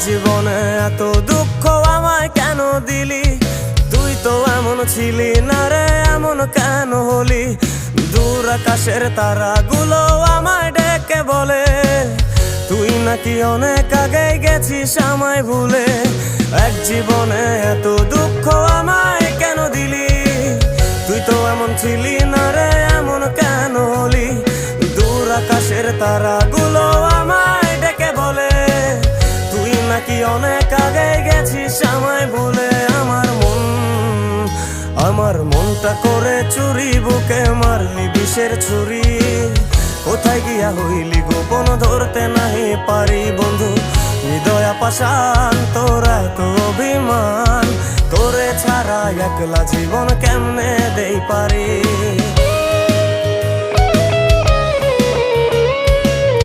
জীবনে এত দুঃখ আমায় কেন দিলি? তুই তো এমন ছিলি না রে, এমন কেন হলি? দূর আকাশের তারাগুলো আমায় ডেকে বলে তুই নাকি অনেক আগে গেছিস আমায় ভুলে। এক জীবনে এত দুঃখ আমায় কেন দিলি? তুই তো এমন ছিলি না রে, এমন কেন হলি? দূর আকাশের তারাগুলো আমায় ডেকে বলে তুই নাকি অনেক আগে গেছিস আমায় ভুলে। আমার মনটা করে চুরি, বুকে মারলি বিষের ছুরি। কোথায় গিয়া হইলি গোপন ধরতে নাহি পারি বন্ধু। হৃদয় পাষাণ তোর এত অভিমান, তোরে ছাড়া একলা জীবন কেমনে দেই পারি?